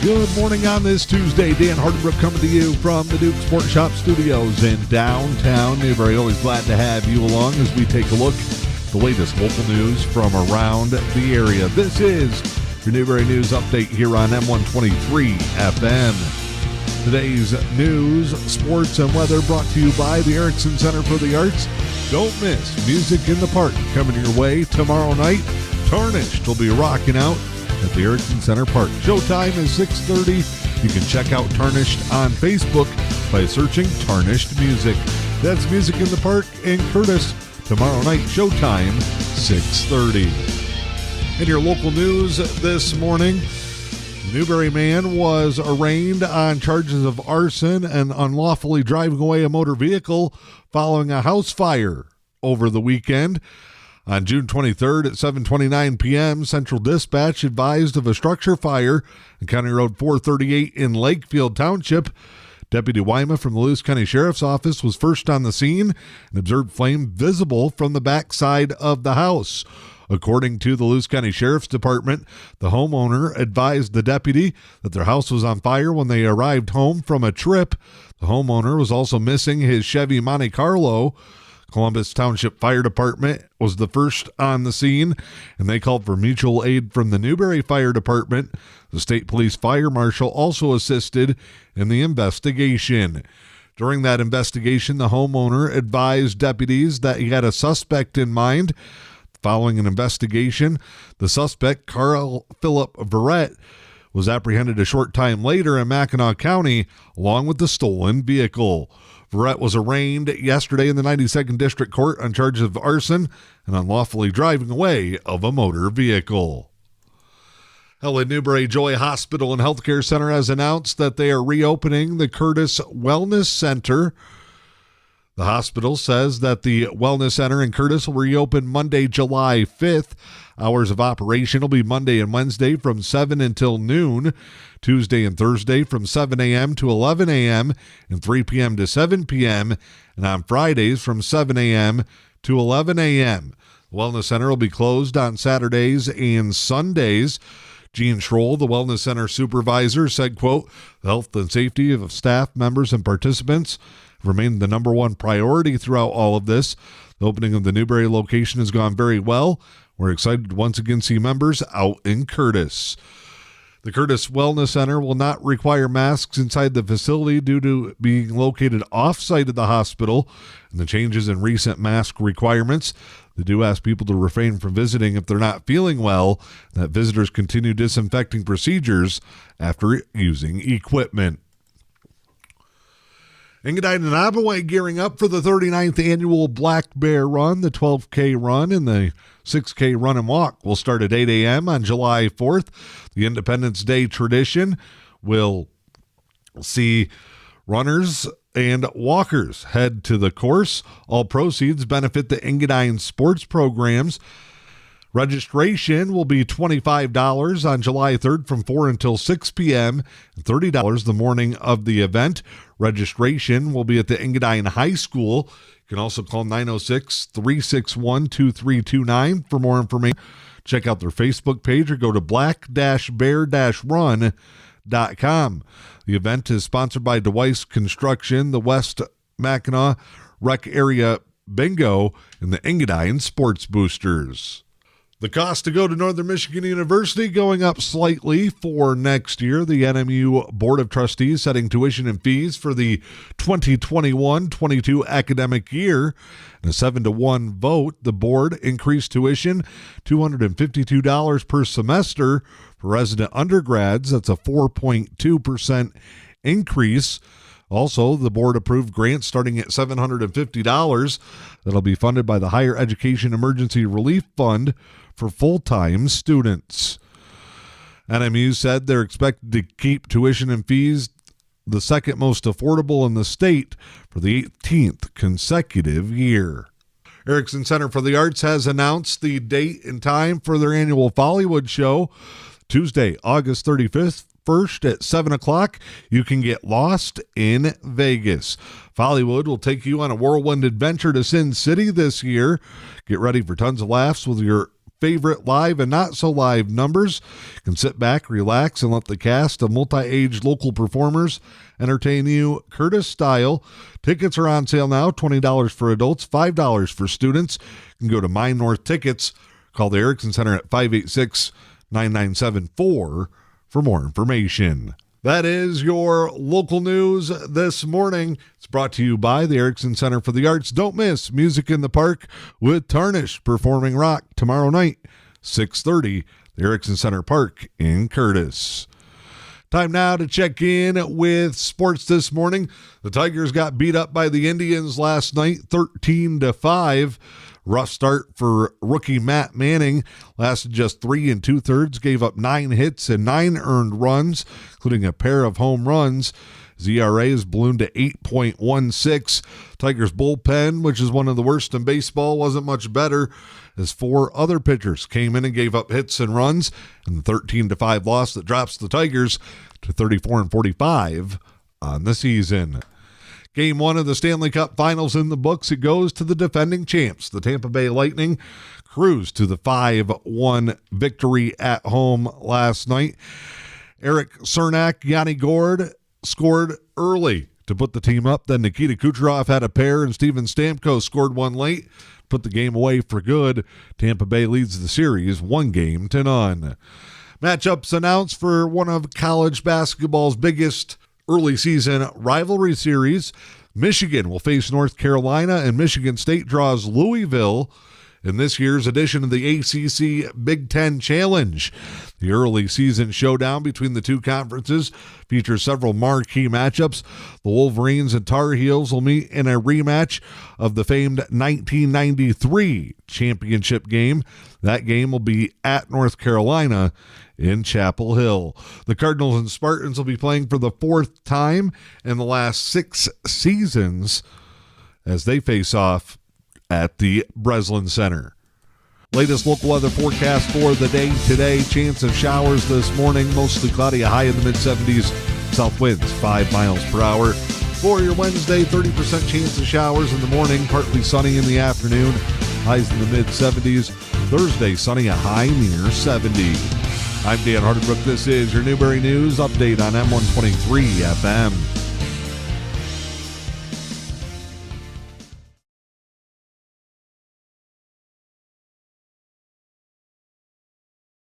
Good morning on this Tuesday. Dan Hardenbrook coming to you from the Duke Sports Shop Studios in downtown Newberry. Always glad to have you along as we take a look at the latest local news from around the area. This is your Newberry News Update here on M123FM. Today's news, sports, and weather brought to you by the Erickson Center for the Arts. Don't miss Music in the Park coming your way tomorrow night. Tarnished will be rocking out at the Erickson Center Park. Showtime is 6:30. You can check out Tarnished on Facebook by searching Tarnished Music. That's Music in the Park in Curtis. Tomorrow night, showtime, 6:30. In your local news this morning, Newberry man was arraigned on charges of arson and unlawfully driving away a motor vehicle following a house fire over the weekend. On June 23rd at 7:29 p.m., Central Dispatch advised of a structure fire on County Road 438 in Lakefield Township. Deputy Wyma from the Lewis County Sheriff's Office was first on the scene and observed flame visible from the backside of the house. According to the Lewis County Sheriff's Department, the homeowner advised the deputy that their house was on fire when they arrived home from a trip. The homeowner was also missing his Chevy Monte Carlo. Columbus Township Fire Department was the first on the scene, and they called for mutual aid from the Newberry Fire Department. The State Police Fire Marshal also assisted in the investigation. During that investigation, the homeowner advised deputies that he had a suspect in mind. Following an investigation, the suspect, Carl Philip Verrett, was apprehended a short time later in Mackinac County along with the stolen vehicle. Verrett was arraigned yesterday in the 92nd District Court on charges of arson and unlawfully driving away of a motor vehicle. Helen Newberry Joy Hospital and Healthcare Center has announced that they are reopening the Curtis Wellness Center. The hospital says that the Wellness Center in Curtis will reopen Monday, July 5th. Hours of operation will be Monday and Wednesday from 7 until noon, Tuesday and Thursday from 7 a.m. to 11 a.m. and 3 p.m. to 7 p.m., and on Fridays from 7 a.m. to 11 a.m. The Wellness Center will be closed on Saturdays and Sundays. Gene Schroll, the Wellness Center supervisor, said, quote, "The health and safety of staff members and participants remained the number one priority throughout all of this. The opening of the Newberry location has gone very well. We're excited to once again see members out in Curtis." The Curtis Wellness Center will not require masks inside the facility due to being located off-site at the hospital and the changes in recent mask requirements. They do ask people to refrain from visiting if they're not feeling well, and that visitors continue disinfecting procedures after using equipment. Engadine and Ottawa gearing up for the 39th annual Black Bear Run. The 12K run and the 6K run and walk will start at 8 a.m. on July 4th. The Independence Day tradition will see runners and walkers head to the course. All proceeds benefit the Engadine sports programs. Registration will be $25 on July 3rd from 4 until 6 p.m. and $30 the morning of the event. Registration will be at the Engadine High School. You can also call 906-361-2329 for more information. Check out their Facebook page or go to black-bear-run.com. The event is sponsored by DeWeiss Construction, the West Mackinac Rec Area Bingo, and the Engadine Sports Boosters. The cost to go to Northern Michigan University going up slightly for next year. The NMU Board of Trustees setting tuition and fees for the 2021-22 academic year. In a 7-1 vote, the board increased tuition $252 per semester for resident undergrads. That's a 4.2% increase. Also, the board approved grants starting at $750 that'll be funded by the Higher Education Emergency Relief Fund for full-time students. NMU said they're expected to keep tuition and fees the second most affordable in the state for the 18th consecutive year. Erickson Center for the Arts has announced the date and time for their annual Follywood show. Tuesday, August 35th, first at 7 o'clock, you can get lost in Vegas. Follywood will take you on a whirlwind adventure to Sin City this year. Get ready for tons of laughs with your favorite live and not so live numbers. You can sit back, relax, and let the cast of multi-age local performers entertain you Curtis style. Tickets are on sale now, $20 for adults, $5 for students. You can go to Mine North Tickets. Call the Erickson Center at 586-9974 for more information. That is your local news this morning. It's brought to you by the Erickson Center for the Arts. Don't miss Music in the Park with Tarnish performing rock tomorrow night, 6:30, the Erickson Center Park in Curtis. Time now to check in with sports this morning. The Tigers got beat up by the Indians last night, 13-5. Rough start for rookie Matt Manning. Lasted just 3 2/3, gave up 9 hits and 9 earned runs, including a pair of home runs. His ERA has ballooned to 8.16. Tigers bullpen, which is one of the worst in baseball, wasn't much better as 4 other pitchers came in and gave up hits and runs in the 13-5 loss that drops the Tigers to 34-45 on the season. Game 1 of the Stanley Cup Finals in the books. It goes to the defending champs. The Tampa Bay Lightning cruised to the 5-1 victory at home last night. Eric Cernak, Yanni Gourde scored early to put the team up. Then Nikita Kucherov had a pair, and Steven Stamkos scored one late, put the game away for good. Tampa Bay leads the series 1-0. Matchups announced for one of college basketball's biggest early season rivalry series. Michigan will face North Carolina, and Michigan State draws Louisville in this year's edition of the ACC Big Ten Challenge. The early season showdown between the two conferences features several marquee matchups. The Wolverines and Tar Heels will meet in a rematch of the famed 1993 championship game. That game will be at North Carolina in Chapel Hill. The Cardinals and Spartans will be playing for the 4th time in the last 6 seasons as they face off at the Breslin Center. Latest local weather forecast for the day today. Chance of showers this morning, mostly cloudy, a high in the mid-70s. South winds 5 miles per hour. For your Wednesday, 30% chance of showers in the morning, partly sunny in the afternoon, highs in the mid-70s. Thursday, sunny, a high near 70. I'm Dan Hardenbrook. This is your Newberry News Update on M123 FM.